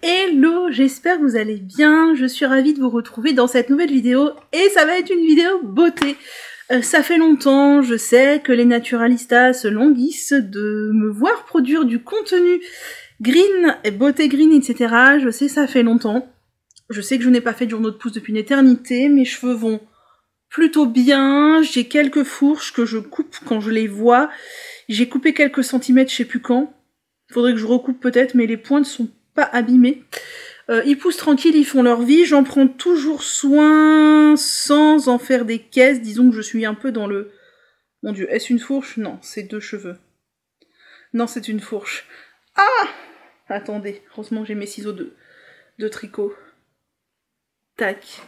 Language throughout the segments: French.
Hello, j'espère que vous allez bien, je suis ravie de vous retrouver dans cette nouvelle vidéo et ça va être une vidéo beauté. Ça fait longtemps, je sais que les naturalistas se languissent de me voir produire du contenu green, beauté green, etc. Je sais, ça fait longtemps. Je sais que je n'ai pas fait de journaux de pouce depuis une éternité, mes cheveux vont plutôt bien, j'ai quelques fourches que je coupe quand je les vois. J'ai coupé quelques centimètres, je sais plus quand. Faudrait que je recoupe peut-être, mais les pointes sont pas abîmés. Ils poussent tranquilles, ils font leur vie, j'en prends toujours soin sans en faire des caisses. Disons que je suis un peu dans le... Mon Dieu, est-ce une fourche? Non, c'est 2 cheveux. Non, c'est une fourche. Ah! Attendez, heureusement que j'ai mes ciseaux de tricot. Tac.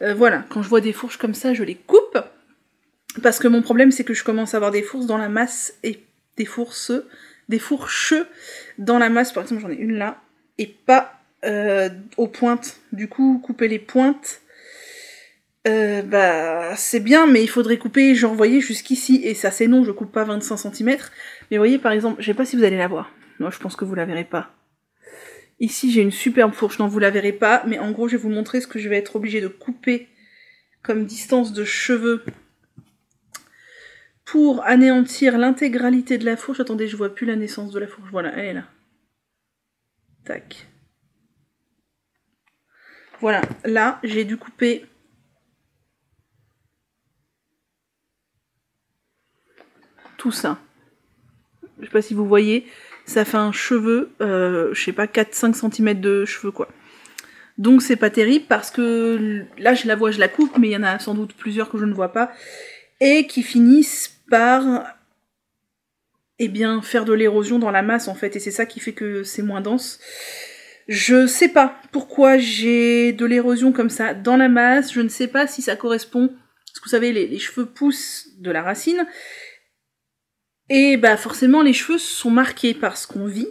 Voilà, quand je vois des fourches comme ça, je les coupe. Parce que mon problème, c'est que je commence à avoir des fourches dans la masse et des fourches dans la masse. Par exemple, j'en ai une là, et pas aux pointes. Du coup, couper les pointes, c'est bien, mais il faudrait couper, genre, vous voyez, jusqu'ici. Et ça, c'est non, je coupe pas 25 cm. Mais vous voyez, par exemple, je sais pas si vous allez la voir. Moi, je pense que vous la verrez pas. Ici, j'ai une superbe fourche. Non, vous la verrez pas. Mais en gros, je vais vous montrer ce que je vais être obligée de couper comme distance de cheveux pour anéantir l'intégralité de la fourche. Attendez, je vois plus la naissance de la fourche. Voilà, elle est là. Tac. Voilà, là, j'ai dû couper tout ça. Je sais pas si vous voyez, ça fait un cheveu, je sais pas, 4-5 cm de cheveux, quoi. Donc c'est pas terrible, parce que là, je la vois, je la coupe, mais il y en a sans doute plusieurs que je ne vois pas, et qui finissent par, eh bien, faire de l'érosion dans la masse, en fait, et c'est ça qui fait que c'est moins dense. Je sais pas pourquoi j'ai de l'érosion comme ça dans la masse, je ne sais pas si ça correspond, parce que vous savez, les cheveux poussent de la racine, et bah forcément les cheveux sont marqués par ce qu'on vit,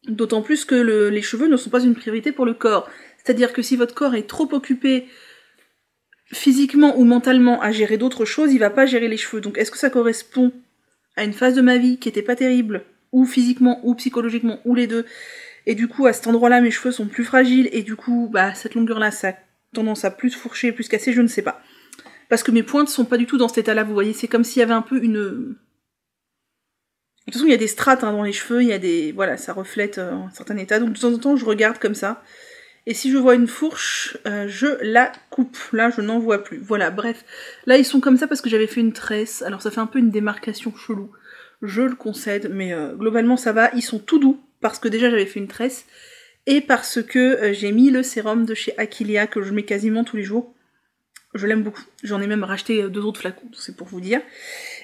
d'autant plus que les cheveux ne sont pas une priorité pour le corps. C'est-à-dire que si votre corps est trop occupé physiquement ou mentalement à gérer d'autres choses, il va pas gérer les cheveux. Donc est-ce que ça correspond à une phase de ma vie qui était pas terrible, ou physiquement, ou psychologiquement, ou les deux, et du coup à cet endroit-là mes cheveux sont plus fragiles, et du coup bah cette longueur-là ça a tendance à plus fourcher, plus casser, je ne sais pas. Parce que mes pointes sont pas du tout dans cet état-là, vous voyez, c'est comme s'il y avait un peu une... De toute façon, il y a des strates dans les cheveux, il y a des... Voilà, ça reflète un certain état, donc de temps en temps, je regarde comme ça. Et si je vois une fourche, je la coupe. Là, je n'en vois plus. Voilà, bref. Là, ils sont comme ça parce que j'avais fait une tresse. Alors, ça fait un peu une démarcation chelou. Je le concède, mais globalement, ça va. Ils sont tout doux, parce que déjà, j'avais fait une tresse. Et parce que j'ai mis le sérum de chez Aquilia, que je mets quasiment tous les jours. Je l'aime beaucoup. J'en ai même racheté 2 autres flacons, c'est pour vous dire.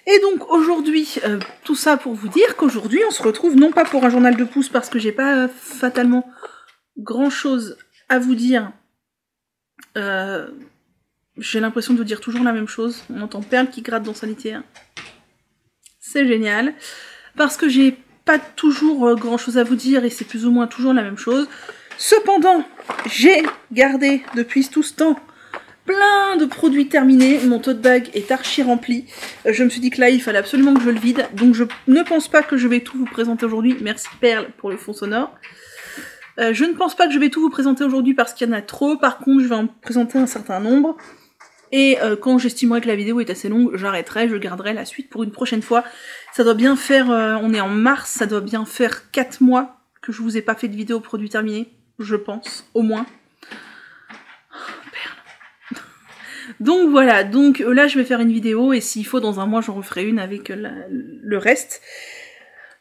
Et donc aujourd'hui, tout ça pour vous dire qu'aujourd'hui on se retrouve non pas pour un journal de pouce parce que j'ai pas fatalement grand chose à vous dire. J'ai l'impression de vous dire toujours la même chose. On entend Perle qui gratte dans sa litière. C'est génial. Parce que j'ai pas toujours grand chose à vous dire et c'est plus ou moins toujours la même chose. Cependant, j'ai gardé depuis tout ce temps plein de produits terminés, mon tote bag est archi rempli. Je me suis dit que là il fallait absolument que je le vide, donc je ne pense pas que je vais tout vous présenter aujourd'hui. Merci Perle pour le fond sonore. Je ne pense pas que je vais tout vous présenter aujourd'hui parce qu'il y en a trop, par contre je vais en présenter un certain nombre. Et quand j'estimerai que la vidéo est assez longue, j'arrêterai, je garderai la suite pour une prochaine fois. Ça doit bien faire, on est en mars, ça doit bien faire 4 mois que je vous ai pas fait de vidéo produits terminés, je pense, au moins. Donc voilà, donc là je vais faire une vidéo et s'il faut dans un mois j'en referai une avec le reste.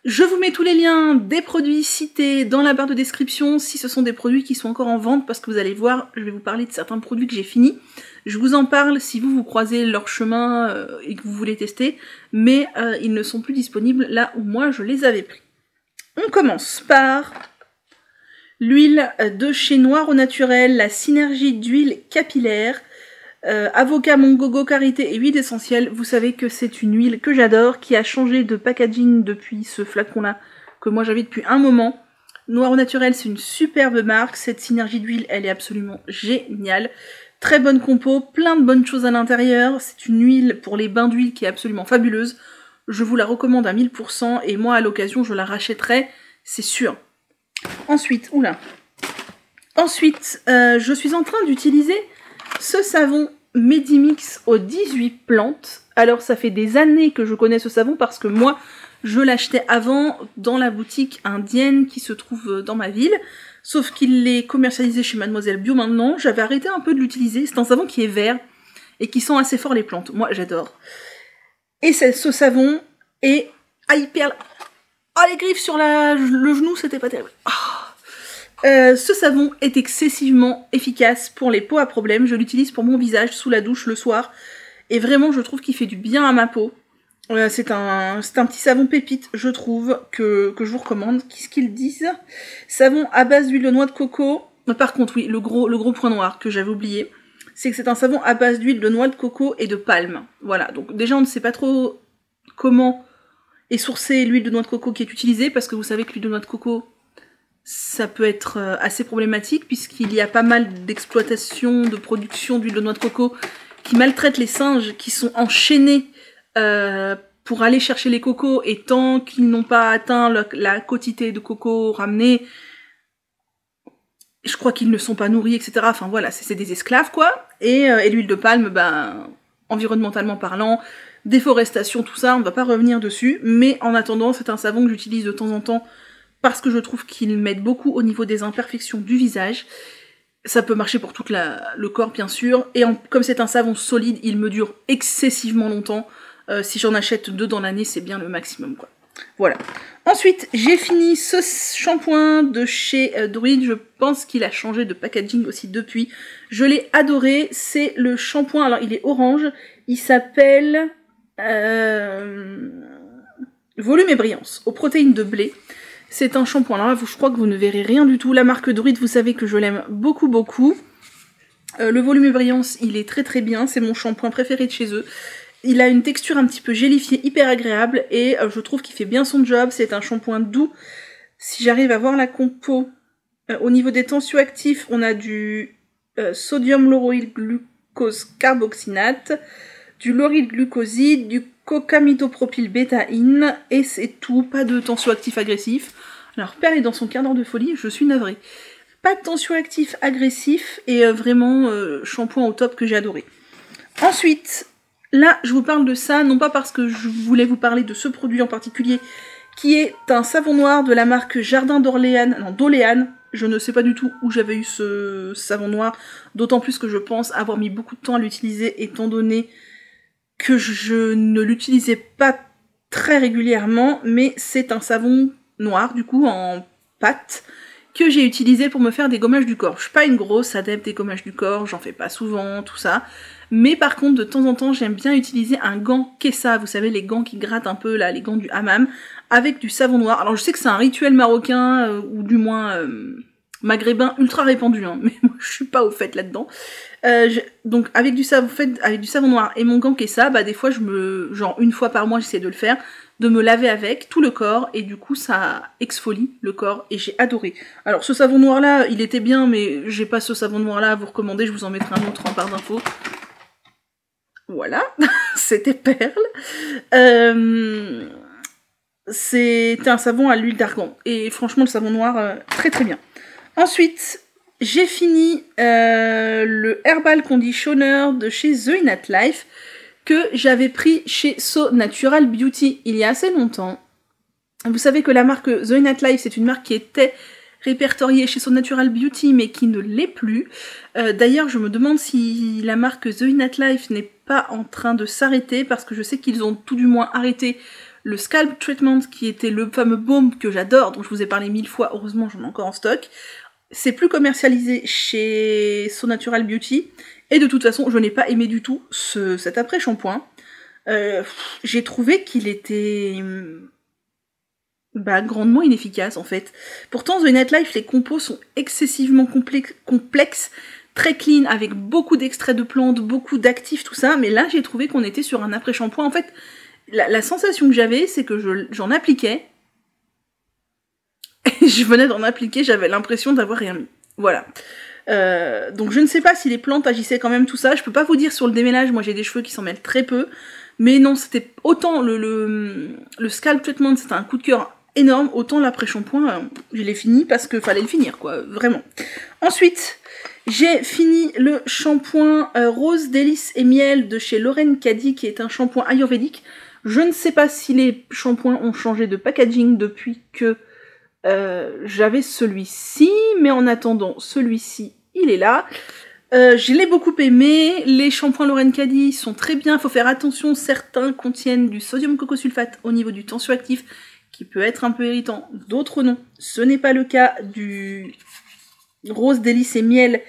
Je vous mets tous les liens des produits cités dans la barre de description si ce sont des produits qui sont encore en vente parce que vous allez voir, je vais vous parler de certains produits que j'ai finis. Je vous en parle si vous croisez leur chemin et que vous voulez tester, mais ils ne sont plus disponibles là où moi je les avais pris. On commence par l'huile de chez Noir au Naturel, la synergie d'huile capillaire. Avocat, mongogo, karité et huile essentielle, vous savez que c'est une huile que j'adore, qui a changé de packaging depuis ce flacon là, que moi j'avais depuis un moment. Noir au Naturel, c'est une superbe marque, cette synergie d'huile, elle est absolument géniale. Très bonne compo, plein de bonnes choses à l'intérieur, c'est une huile pour les bains d'huile qui est absolument fabuleuse. Je vous la recommande à 1000% et moi à l'occasion je la rachèterai, c'est sûr. Ensuite, oula. Ensuite, je suis en train d'utiliser ce savon Medimix aux 18 plantes. Alors, ça fait des années que je connais ce savon parce que moi, je l'achetais avant dans la boutique indienne qui se trouve dans ma ville. Sauf qu'il est commercialisé chez Mademoiselle Bio maintenant. J'avais arrêté un peu de l'utiliser. C'est un savon qui est vert et qui sent assez fort les plantes. Moi, j'adore. Et ce savon est... Ah, il perle... Ah, les griffes sur le genou, c'était pas terrible. Ce savon est excessivement efficace pour les peaux à problème. Je l'utilise pour mon visage, sous la douche, le soir. Et vraiment, je trouve qu'il fait du bien à ma peau. C'est un petit savon pépite, je trouve, que je vous recommande. Qu'est-ce qu'ils disent? Savon à base d'huile de noix de coco. Par contre, oui, le gros point noir que j'avais oublié, c'est que c'est un savon à base d'huile de noix de coco et de palme. Voilà, donc déjà, on ne sait pas trop comment est sourcée l'huile de noix de coco qui est utilisée, parce que vous savez que l'huile de noix de coco, ça peut être assez problématique, puisqu'il y a pas mal d'exploitation, de production d'huile de noix de coco qui maltraitent les singes, qui sont enchaînés pour aller chercher les cocos, et tant qu'ils n'ont pas atteint la quantité de coco ramenée, je crois qu'ils ne sont pas nourris, etc. Enfin voilà, c'est des esclaves, quoi. Et l'huile de palme, ben, environnementalement parlant, déforestation, tout ça, on ne va pas revenir dessus, mais en attendant, c'est un savon que j'utilise de temps en temps parce que je trouve qu'il m'aide beaucoup au niveau des imperfections du visage. Ça peut marcher pour tout le corps, bien sûr, et comme c'est un savon solide, il me dure excessivement longtemps. Si j'en achète 2 dans l'année, c'est bien le maximum, quoi. Voilà. Ensuite, j'ai fini ce shampoing de chez Druid. Je pense qu'il a changé de packaging aussi depuis. Je l'ai adoré. C'est le shampoing, alors il est orange. Il s'appelle Volume et Brillance, aux protéines de blé. C'est un shampoing. Alors là, je crois que vous ne verrez rien du tout. La marque Druid, vous savez que je l'aime beaucoup, beaucoup. Le Volume et Brillance, il est très très bien. C'est mon shampoing préféré de chez eux. Il a une texture un petit peu gélifiée, hyper agréable, et je trouve qu'il fait bien son job. C'est un shampoing doux. Si j'arrive à voir la compo, au niveau des tensioactifs, on a du sodium lauryl glucose carboxynate, du lauryl glucoside, du cocamidopropyl bétaïne, et c'est tout. Pas de tensioactif agressif. Alors, Perle est dans son quart d'heure de folie, je suis navrée. Pas de tensioactif agressif, et vraiment shampoing au top que j'ai adoré. Ensuite, là, je vous parle de ça, non pas parce que je voulais vous parler de ce produit en particulier, qui est un savon noir de la marque Jardin d'Orléans. Je ne sais pas du tout où j'avais eu ce savon noir, d'autant plus que je pense avoir mis beaucoup de temps à l'utiliser, étant donné que je ne l'utilisais pas très régulièrement, mais c'est un savon noir, du coup, en pâte, que j'ai utilisé pour me faire des gommages du corps. Je suis pas une grosse adepte des gommages du corps, j'en fais pas souvent, tout ça. Mais par contre, de temps en temps, j'aime bien utiliser un gant Kessa, vous savez, les gants qui grattent un peu, là, les gants du hammam, avec du savon noir. Alors je sais que c'est un rituel marocain, ou du moins maghrébin ultra répandu, hein, mais moi je suis pas au fait là-dedans. Donc avec du savon noir et mon gant Kessa, bah des fois genre une fois par mois j'essaie de le faire, de me laver avec tout le corps, et du coup ça exfolie le corps, et j'ai adoré. Alors ce savon noir là, il était bien, mais j'ai pas ce savon noir là à vous recommander, je vous en mettrai un autre en barre d'infos. Voilà, c'était Perle. C'était un savon à l'huile d'argan, et franchement le savon noir, très très bien. Ensuite, j'ai fini le Herbal Conditioner de chez The Innate Life, que j'avais pris chez So Natural Beauty il y a assez longtemps. Vous savez que la marque The Innate Life, c'est une marque qui était répertoriée chez So Natural Beauty, mais qui ne l'est plus. D'ailleurs, je me demande si la marque The Innate Life n'est pas en train de s'arrêter, parce que je sais qu'ils ont tout du moins arrêté le Scalp Treatment, qui était le fameux baume que j'adore, dont je vous ai parlé 1000 fois, heureusement j'en ai encore en stock. C'est plus commercialisé chez So Natural Beauty, et de toute façon, je n'ai pas aimé du tout cet après-shampoing. J'ai trouvé qu'il était grandement inefficace, en fait. Pourtant, The Innate Life, les compos sont excessivement complexes, très clean, avec beaucoup d'extraits de plantes, beaucoup d'actifs, tout ça, mais là, j'ai trouvé qu'on était sur un après-shampoing. En fait, la sensation que j'avais, c'est que j'en appliquais, et je venais d'en appliquer, j'avais l'impression d'avoir rien mis. Voilà. Donc je ne sais pas si les plantes agissaient quand même, tout ça. Je peux pas vous dire sur le démêlage, moi j'ai des cheveux qui s'en mêlent très peu. Mais non, c'était autant le Scalp Treatment, c'était un coup de cœur énorme. Autant l'après-shampoing, je l'ai fini parce que fallait le finir, quoi, vraiment. Ensuite, j'ai fini le shampoing Rose Délice et Miel de chez Lorraine Caddy, qui est un shampoing ayurvédique. Je ne sais pas si les shampoings ont changé de packaging depuis que j'avais celui-ci, mais en attendant, celui-ci, il est là. Je l'ai beaucoup aimé, les shampoings Lorraine Caddy sont très bien, il faut faire attention, certains contiennent du sodium cocosulfate au niveau du tensioactif, qui peut être un peu irritant, d'autres non. Ce n'est pas le cas du Rose Délice et Miel,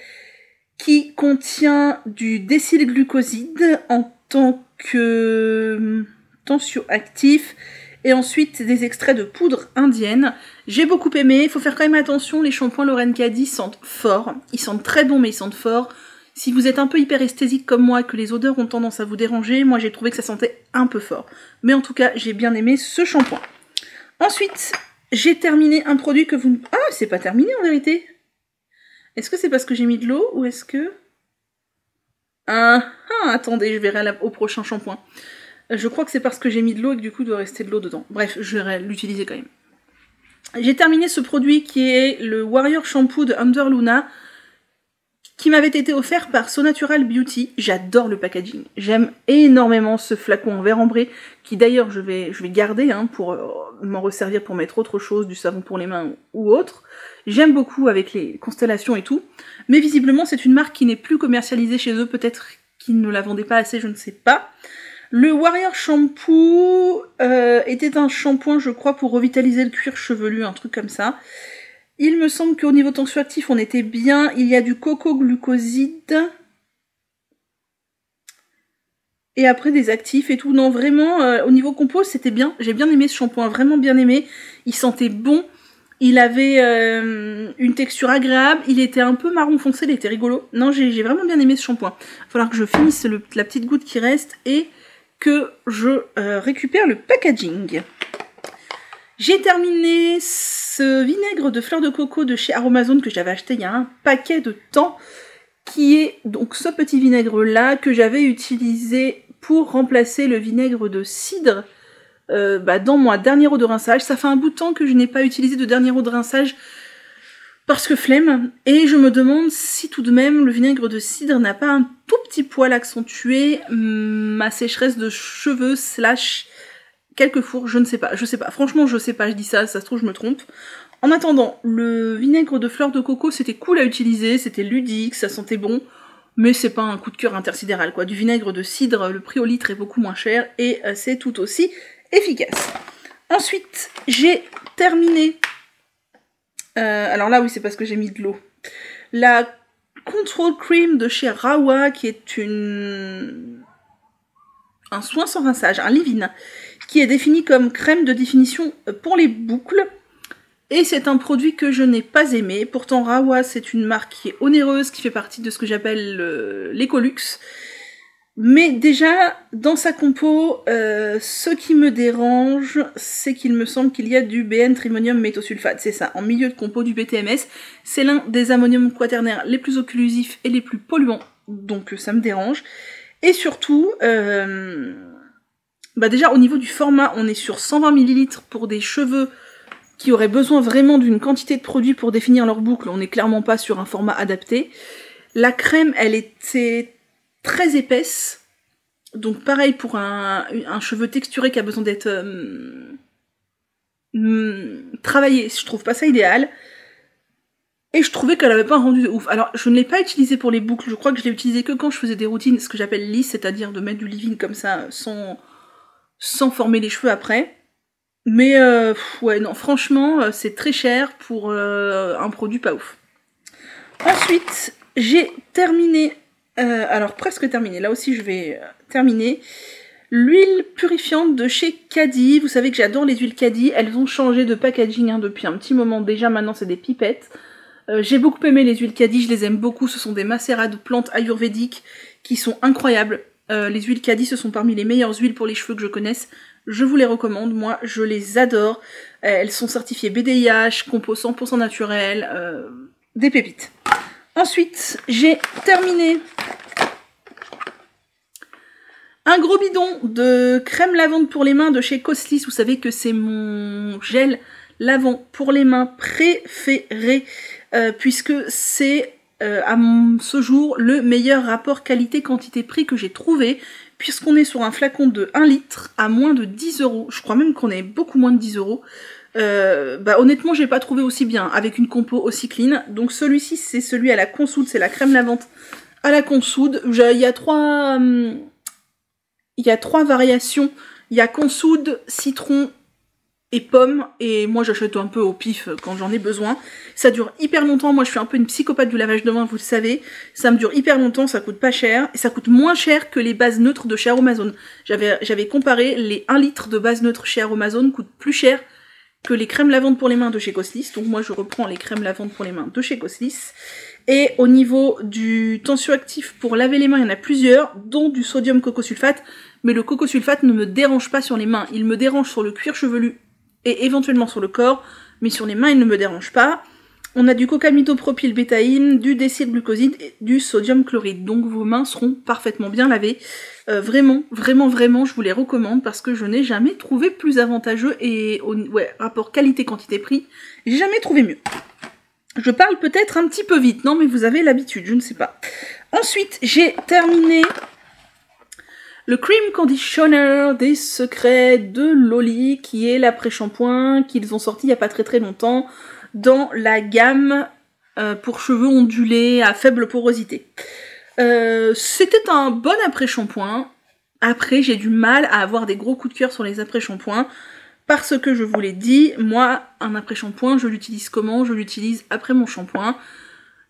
qui contient du décylglucoside en tant que tensioactif, et ensuite des extraits de poudre indienne. J'ai beaucoup aimé, il faut faire quand même attention, les shampoings Lorraine Caddy sentent fort, ils sentent très bon mais ils sentent fort. Si vous êtes un peu hyperesthésique comme moi, que les odeurs ont tendance à vous déranger, moi j'ai trouvé que ça sentait un peu fort. Mais en tout cas, j'ai bien aimé ce shampoing. Ensuite, j'ai terminé un produit que vous... Ah, c'est pas terminé en vérité. Est-ce que c'est parce que j'ai mis de l'eau ou est-ce que... attendez, je verrai au prochain shampoing. Je crois que c'est parce que j'ai mis de l'eau et que du coup il doit rester de l'eau dedans. Bref, je vais l'utiliser quand même. J'ai terminé ce produit qui est le Warrior Shampoo de Under Luna, qui m'avait été offert par So Natural Beauty. J'adore le packaging. J'aime énormément ce flacon en verre ambré, qui d'ailleurs je vais garder pour m'en resservir pour mettre autre chose, du savon pour les mains ou autre. J'aime beaucoup avec les constellations et tout. Mais visiblement c'est une marque qui n'est plus commercialisée chez eux, peut-être qu'ils ne la vendaient pas assez, je ne sais pas. Le Warrior Shampoo était un shampoing, je crois, pour revitaliser le cuir chevelu, un truc comme ça. Il me semble qu'au niveau tensioactif, on était bien. Il y a du coco-glucoside. Et après des actifs et tout. Non, vraiment, au niveau compo, c'était bien. J'ai bien aimé ce shampoing, vraiment bien aimé. Il sentait bon. Il avait une texture agréable. Il était un peu marron foncé, il était rigolo. Non, j'ai vraiment bien aimé ce shampoing. Il va falloir que je finisse la petite goutte qui reste et que je récupère le packaging. J'ai terminé ce vinaigre de fleur de coco de chez Aromazone que j'avais acheté il y a un paquet de temps, qui est donc ce petit vinaigre là que j'avais utilisé pour remplacer le vinaigre de cidre dans mon dernier eau de rinçage. Ça fait un bout de temps que je n'ai pas utilisé de dernier eau de rinçage parce que flemme, et je me demande si tout de même le vinaigre de cidre n'a pas un tout petit poil accentué ma sécheresse de cheveux / quelques fours, je ne sais pas, franchement je sais pas, je dis ça se trouve je me trompe. En attendant, le vinaigre de fleur de coco c'était cool à utiliser, c'était ludique, ça sentait bon, mais c'est pas un coup de cœur intersidéral quoi. Du vinaigre de cidre, le prix au litre est beaucoup moins cher et c'est tout aussi efficace. Ensuite, j'ai terminé... alors là oui c'est parce que j'ai mis de l'eau. La Control Cream de chez Rawa, qui est un soin sans rinçage, un leave-in, qui est défini comme crème de définition pour les boucles. Et c'est un produit que je n'ai pas aimé. Pourtant Rawa c'est une marque qui est onéreuse, qui fait partie de ce que j'appelle l'écolux. Mais déjà, dans sa compo, ce qui me dérange, c'est qu'il me semble qu'il y a du BN-trimonium méthosulfate. C'est ça, en milieu de compo du BTMS. C'est l'un des ammoniums quaternaires les plus occlusifs et les plus polluants. Donc ça me dérange. Et surtout, déjà au niveau du format, on est sur 120 ml pour des cheveux qui auraient besoin vraiment d'une quantité de produits pour définir leur boucle. On n'est clairement pas sur un format adapté. La crème, elle était très épaisse, donc pareil pour un cheveu texturé qui a besoin d'être travaillé, je trouve pas ça idéal, et je trouvais qu'elle avait pas un rendu de ouf. Alors je ne l'ai pas utilisé pour les boucles, je crois que je l'ai utilisé que quand je faisais des routines, ce que j'appelle lisses, c'est-à-dire de mettre du leave-in comme ça, sans former les cheveux après, mais ouais non, franchement c'est très cher pour un produit pas ouf. Ensuite, j'ai terminé... alors presque terminé, là aussi je vais terminer. L'huile purifiante de chez Caddy, vous savez que j'adore les huiles Caddy, elles ont changé de packaging depuis un petit moment déjà, maintenant c'est des pipettes. J'ai beaucoup aimé les huiles Caddy, je les aime beaucoup, ce sont des macérats de plantes ayurvédiques qui sont incroyables. Les huiles Caddy ce sont parmi les meilleures huiles pour les cheveux que je connaisse, je vous les recommande, moi je les adore. Elles sont certifiées BDIH, compo 100% naturel, des pépites. Ensuite, j'ai terminé un gros bidon de crème lavande pour les mains de chez Coslis. Vous savez que c'est mon gel lavant pour les mains préféré, puisque c'est à ce jour le meilleur rapport qualité-quantité-prix que j'ai trouvé, puisqu'on est sur un flacon de 1 litre à moins de 10 €. Je crois même qu'on est beaucoup moins de 10 €. Honnêtement, j'ai pas trouvé aussi bien, avec une compo aussi clean. Donc celui-ci, c'est celui à la consoude, c'est la crème lavante à la consoude. Il y a trois variations. Il y a consoude, citron et pomme, et moi j'achète un peu au pif quand j'en ai besoin. Ça dure hyper longtemps, moi je suis un peu une psychopathe du lavage de main, vous le savez. Ça me dure hyper longtemps, ça coûte pas cher, et ça coûte moins cher que les bases neutres de chez Aromazone. J'avais comparé, les 1 litre de base neutre chez Aromazone coûtent plus cher que les crèmes lavantes pour les mains de chez Coslis, donc moi je reprends les crèmes lavantes pour les mains de chez Coslis. Et au niveau du tensioactif pour laver les mains, il y en a plusieurs, dont du sodium cocosulfate, mais le cocosulfate ne me dérange pas sur les mains, il me dérange sur le cuir chevelu et éventuellement sur le corps, mais sur les mains il ne me dérange pas. On a du cocamidopropylbétaïne, du décylglucoside et du sodium chloride, donc vos mains seront parfaitement bien lavées. Vraiment, je vous les recommande parce que je n'ai jamais trouvé plus avantageux et rapport qualité-quantité-prix, j'ai jamais trouvé mieux. Je parle peut-être un petit peu vite, non mais vous avez l'habitude, je ne sais pas. Ensuite, j'ai terminé le Cream Conditioner des secrets de Loli, qui est l'après-shampoing qu'ils ont sorti il n'y a pas très longtemps dans la gamme pour cheveux ondulés à faible porosité. C'était un bon après-shampoing. Après, j'ai du mal à avoir des gros coups de cœur sur les après-shampoings. Parce que je vous l'ai dit, moi, un après-shampoing, je l'utilise comment? Je l'utilise après mon shampoing.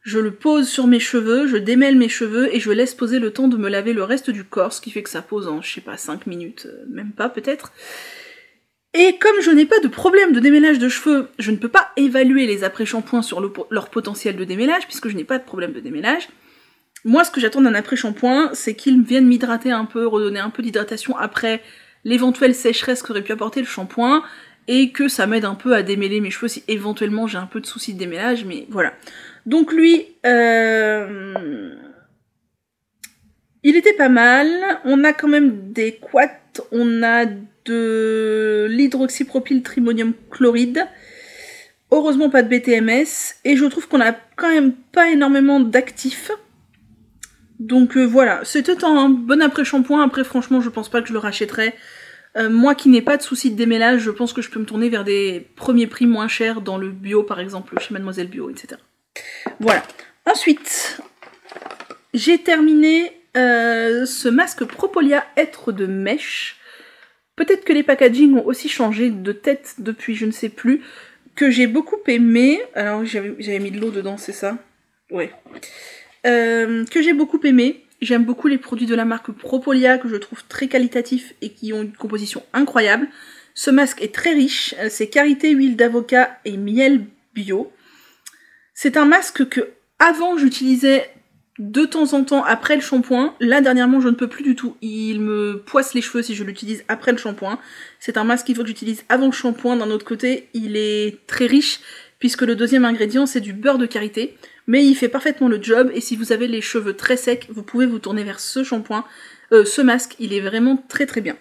Je le pose sur mes cheveux, je démêle mes cheveux et je laisse poser le temps de me laver le reste du corps, ce qui fait que ça pose en, je sais pas, 5 minutes, même pas peut-être. Et comme je n'ai pas de problème de démêlage de cheveux, je ne peux pas évaluer les après-shampoings sur leur potentiel de démêlage, puisque je n'ai pas de problème de démêlage. Moi, ce que j'attends d'un après-shampoing, c'est qu'il vienne m'hydrater un peu, redonner un peu d'hydratation après l'éventuelle sécheresse qu'aurait pu apporter le shampoing, et que ça m'aide un peu à démêler mes cheveux si éventuellement j'ai un peu de soucis de démêlage, mais voilà. Donc lui, il était pas mal. On a quand même des quats, on a de l'hydroxypropyltrimonium chloride. Heureusement pas de BTMS, et je trouve qu'on a quand même pas énormément d'actifs. Donc voilà, c'était un bon après-shampoing. Après franchement je pense pas que je le rachèterais. Moi qui n'ai pas de soucis de démêlage, je pense que je peux me tourner vers des premiers prix moins chers dans le bio par exemple, chez Mademoiselle Bio, etc. Voilà. Ensuite, j'ai terminé ce masque Propolia Hêtre de mèche. Peut-être que les packaging ont aussi changé de tête depuis je ne sais plus, que j'ai beaucoup aimé. Alors j'avais mis de l'eau dedans, c'est ça? Ouais. Que j'ai beaucoup aimé. J'aime beaucoup les produits de la marque Propolia, que je trouve très qualitatifs et qui ont une composition incroyable. Ce masque est très riche, c'est karité, huile d'avocat et miel bio. C'est un masque que avant j'utilisais de temps en temps après le shampoing. Là dernièrement je ne peux plus du tout, il me poisse les cheveux si je l'utilise après le shampoing. C'est un masque qu'il faut que j'utilise avant le shampoing. D'un autre côté il est très riche puisque le deuxième ingrédient c'est du beurre de karité. Mais il fait parfaitement le job, et si vous avez les cheveux très secs, vous pouvez vous tourner vers ce shampoing, ce masque, il est vraiment très très bien.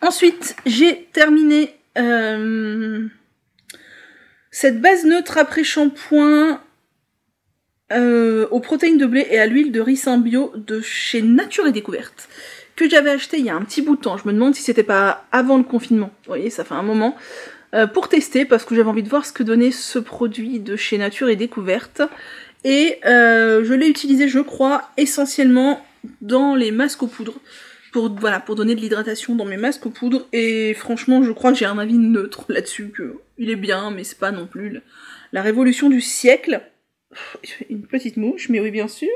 Ensuite, j'ai terminé cette base neutre après shampoing aux protéines de blé et à l'huile de ricin bio de chez Nature et Découverte, que j'avais acheté il y a un petit bout de temps. Je me demande si c'était pas avant le confinement, vous voyez, ça fait un moment. Pour tester, parce que j'avais envie de voir ce que donnait ce produit de chez Nature et Découverte. Et je l'ai utilisé, je crois, essentiellement dans les masques aux poudres. Pour donner de l'hydratation dans mes masques aux poudres. Et franchement, je crois que j'ai un avis neutre là-dessus. Il est bien, mais c'est pas non plus la révolution du siècle. Une petite mouche, mais oui, bien sûr.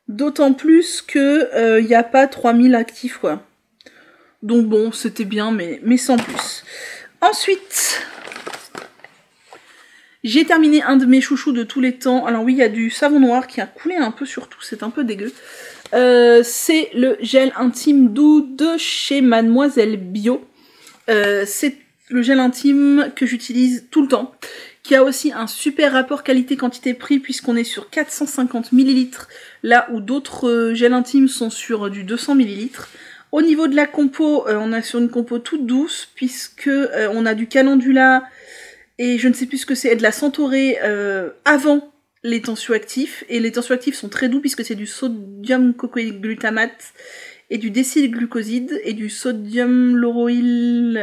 D'autant plus que y a pas 3000 actifs, quoi. Donc bon, c'était bien, mais sans plus. Ensuite, j'ai terminé un de mes chouchous de tous les temps. Alors oui, il y a du savon noir qui a coulé un peu sur tout, c'est un peu dégueu. C'est le gel intime doux de chez Mademoiselle Bio. C'est le gel intime que j'utilise tout le temps, qui a aussi un super rapport qualité-quantité-prix puisqu'on est sur 450 ml, là où d'autres gels intimes sont sur du 200 ml. Au niveau de la compo, on est sur une compo toute douce, puisque on a du calendula et je ne sais plus ce que c'est, de la centaurée avant les tensioactifs. Et les tensioactifs sont très doux puisque c'est du sodium cocoïque glutamate et du décylglucoside et du sodium lauroyl...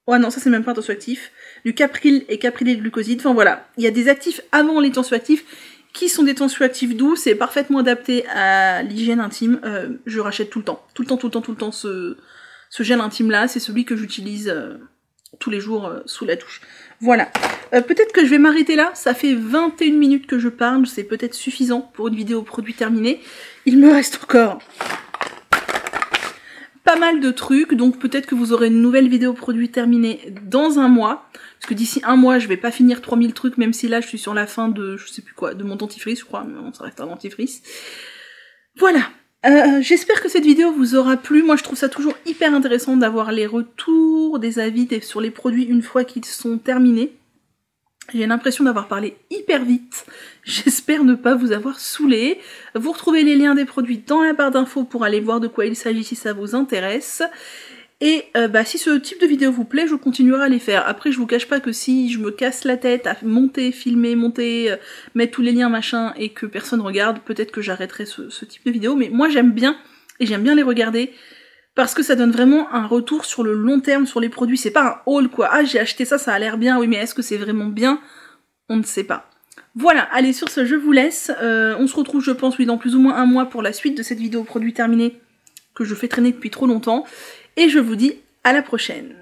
Ouais non, ça c'est même pas un tensioactif. Du capril et caprylyl-glucoside. Enfin voilà, il y a des actifs avant les tensioactifs qui sont des tensioactifs doux. C'est parfaitement adapté à l'hygiène intime. Je rachète tout le temps ce gel intime là. C'est celui que j'utilise tous les jours sous la douche. Voilà. Peut-être que je vais m'arrêter là. Ça fait 21 minutes que je parle. C'est peut-être suffisant pour une vidéo produit terminée. Il me reste encore pas mal de trucs, donc peut-être que vous aurez une nouvelle vidéo produit terminée dans un mois, parce que d'ici un mois je vais pas finir 3000 trucs, même si là je suis sur la fin de, je sais plus quoi, de mon dentifrice je crois, mais bon, ça reste un dentifrice. Voilà, j'espère que cette vidéo vous aura plu. Moi je trouve ça toujours hyper intéressant d'avoir les retours, des avis sur les produits une fois qu'ils sont terminés. J'ai l'impression d'avoir parlé hyper vite, j'espère ne pas vous avoir saoulé. Vous retrouvez les liens des produits dans la barre d'infos pour aller voir de quoi il s'agit si ça vous intéresse. Et si ce type de vidéo vous plaît, je continuerai à les faire. Après, je vous cache pas que si je me casse la tête à monter, filmer, mettre tous les liens machin et que personne regarde, peut-être que j'arrêterai ce type de vidéo. Mais moi j'aime bien, et j'aime bien les regarder. Parce que ça donne vraiment un retour sur le long terme sur les produits. C'est pas un haul quoi. Ah j'ai acheté ça, ça a l'air bien. Oui mais est-ce que c'est vraiment bien? On ne sait pas. Voilà, allez sur ce je vous laisse. On se retrouve je pense oui dans plus ou moins un mois pour la suite de cette vidéo produit terminée que je fais traîner depuis trop longtemps. Et je vous dis à la prochaine.